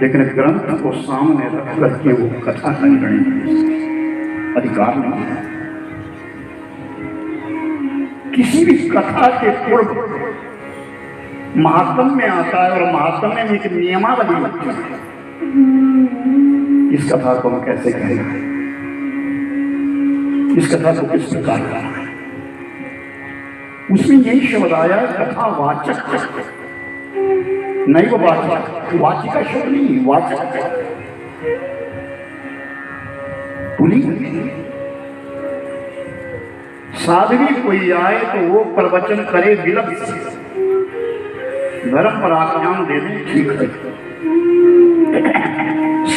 लेकिन ग्रंथ को सामने रख करके वो कथा का निर्णय अधिकार नहीं है। किसी भी कथा के पूर्व महात्म्य में आता है और महात्म्य में एक नियमावली होती है। इस कथा को हम कैसे कहेंगे, इस कथा को किस प्रकार करना है। उसमें यही शब्द आया कथावाचक, नहीं वो वाचक, वाचिका शब्द नहीं, वाचक पुलिंग। साध्वी कोई आए तो वो प्रवचन करे विलंब से, धर्म पर आख्यान दे दे ठीक है,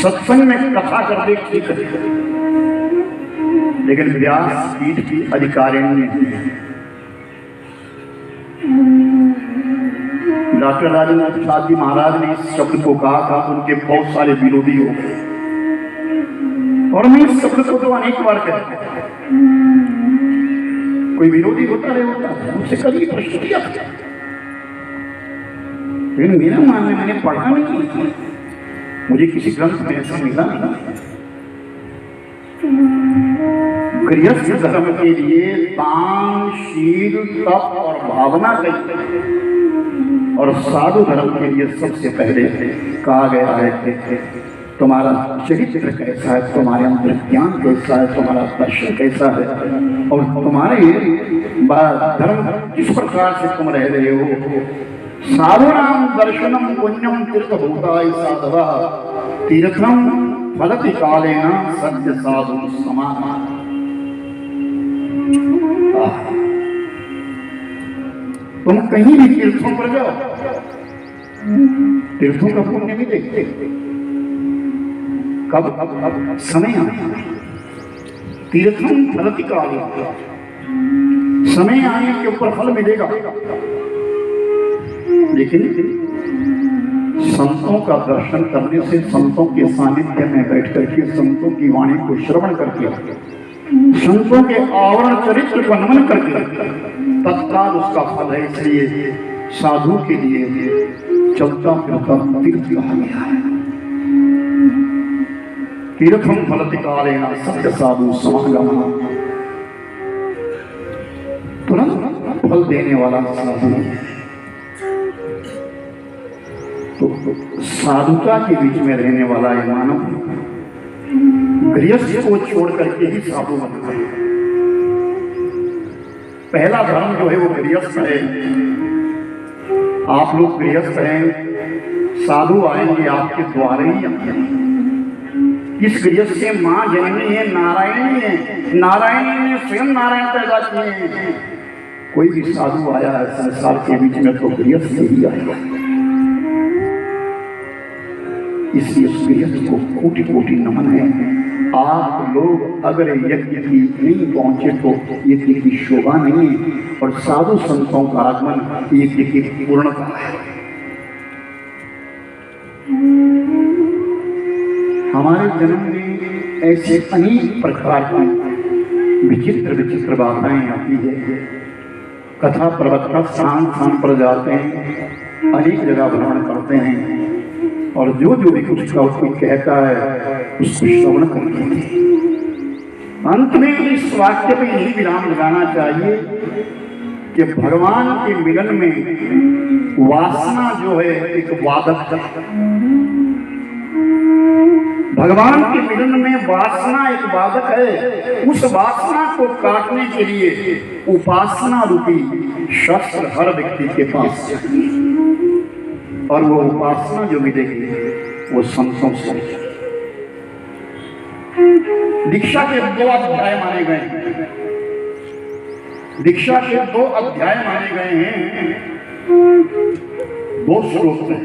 सत्संग में कथा कर दे ठीक है, लेकिन व्यास पीठ की अधिकारिणी है। डॉक्टर राजेंद्र प्रसाद जी महाराज ने इस शब्द को कहा था, उनके बहुत सारे विरोधी हो गए और मैं इस शब्द को तो अनेक बार कहता हूं। कोई विरोधी होता रहे होता उनसे कभी प्रश्न किया, लेकिन मेरा मानना, मैंने पढ़ा नहीं, मुझे किसी ग्रंथ में ऐसा मिला नहीं। गृहस्थ धर्म के लिए दान, शील, तप और भावना कही, और साधु धर्म के लिए सबसे पहले कहा गया है कि तुम्हारा चरित्र कैसा है, तुम्हारे अंदर ज्ञान कैसा है, तुम्हारा दर्शन कैसा है, और तुम्हारे धर्म किस प्रकार से तुम रह रहे हो। साधुनाम दर्शनम पुण्यम तीर्थभूताय साधवा तीर्थम फलति कालेन सत्य साधु समान। तुम कहीं भी तीर्थों पर जाओ, तीर्थों का पुण्य भी देखते। कब समय आने, तीर्थम फलति कालेन, समय आने के ऊपर फल मिलेगा। लेकिन संतों का दर्शन करने से, संतों के सानिध्य में बैठ करके, संतों की वाणी को श्रवण करके, संतों के आवरण चरित्र को नमन करके तत्काल उसका फल है। इसलिए साधु के लिए चलता फिरता तीर्थ कहा गया है। तीर्थम फलति कालेन सत्य साधु समागमः, तुरंत फल देने वाला साधु। तो साधुता के बीच में रहने वाला ये मानव गृहस्थ को छोड़ करके ही साधु बनता है। पहला धर्म जो है वो गृहस्थ है। आप लोग गृहस्थ हैं, साधु आएंगे आपके द्वारे ही आएंगे। इस गृहस्थ से मां जननी है, नारायणी है, नारायणी ने स्वयं नारायण पैदा किए हैं। कोई भी साधु आया है संसार के बीच में तो गृहस्थ से ही आएगा। इसलिए उस गृहस्थ को कोटि कोटि नमन है। आप लोग अगर यज्ञ की नहीं पहुंचे तो यज्ञ की शोभा नहीं है, और साधु संतों का आगमन यज्ञ की पूर्णता है। हमारे जन्म में ऐसे अनेक प्रकार की विचित्र विचित्र बाधाएं आती है। कथा प्रवक्ता स्थान स्थान पर जाते हैं, अनेक जगह भ्रमण करते हैं, और जो जो भी कुछ कोई कहता है उसको श्रवण करते हैं। अंत में इस वाक्य पे यही विराम लगाना चाहिए कि भगवान के मिलन में वासना जो है एक वादक है। भगवान के मिलन में वासना एक वादक है। उस वासना को काटने के लिए उपासना रूपी शस्त्र हर व्यक्ति के पास चाहिए, और वो उपासना जो मिलेगी वो संतों से। दीक्षा के 2 अध्याय माने गए हैं, दीक्षा के 2 अध्याय माने गए हैं, 2 श्लोक हैं।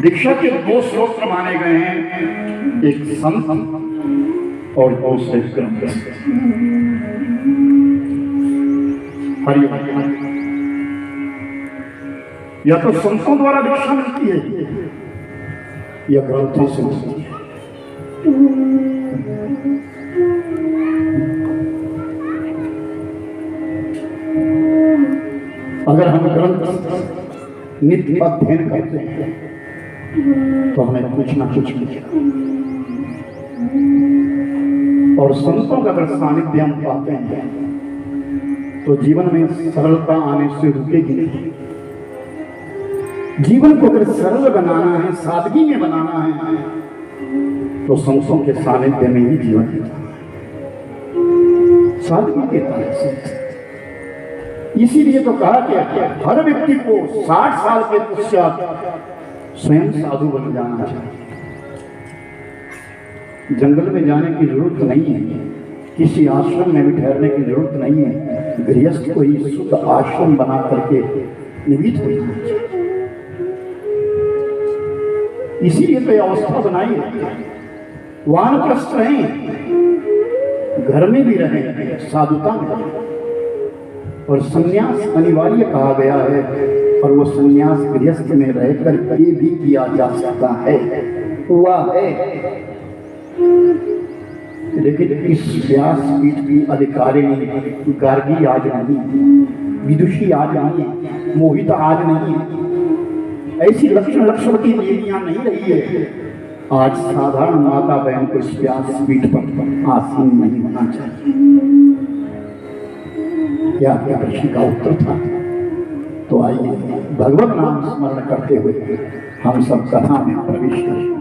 दीक्षा के 2 श्लोक माने गए हैं, एक संत और दूसरे ग्रंथ। हरि या तो संतों द्वारा दीक्षा मिलती है या ग्रंथों से मिलती है। अगर हम ग्रंथ नित्य अध्ययन करते हैं तो हमें कुछ ना कुछ मिलेगा, और संतों का अगर सानिध्य हम पाते हैं तो जीवन में सरलता आने से रुकेगी नहीं। जीवन को अगर सरल बनाना है, सादगी में बनाना है, तो संतों के सानिध्य में ही जीवन देता है, सादगी देता है। इसीलिए तो कहा कि हर व्यक्ति को 60 साल के पश्चात स्वयं साधु बन जाना चाहिए। जंगल में जाने की जरूरत नहीं है, किसी आश्रम में भी ठहरने की जरूरत नहीं है। गृहस्थ को ही शुद्ध आश्रम बना करके निमित हो जाना चाहिए। इसीलिए तो यह अवस्था बनाई है। वानप्रस्थ रहें, घर में भी रहें, साधुता में रहें, और संन्यास अनिवार्य कहा गया है। और वो संन्यास गृहस्थ में रहकर ये भी किया जा सकता है, हुआ है। लेकिन इस व्यासपीठ की अधिकारिणी गार्गी आज नहीं, विदुषी आज नहीं, मोहित आज नहीं, ऐसी लक्ष्मणवती देवियां नहीं रही है। आज साधारण माता बहन को इस व्यासपीठ पर आसीन नहीं होना चाहिए। क्या आपके प्रश्न का उत्तर था? तो आइए भगवत नाम स्मरण करते हुए हम सब कथा में प्रवेश करें।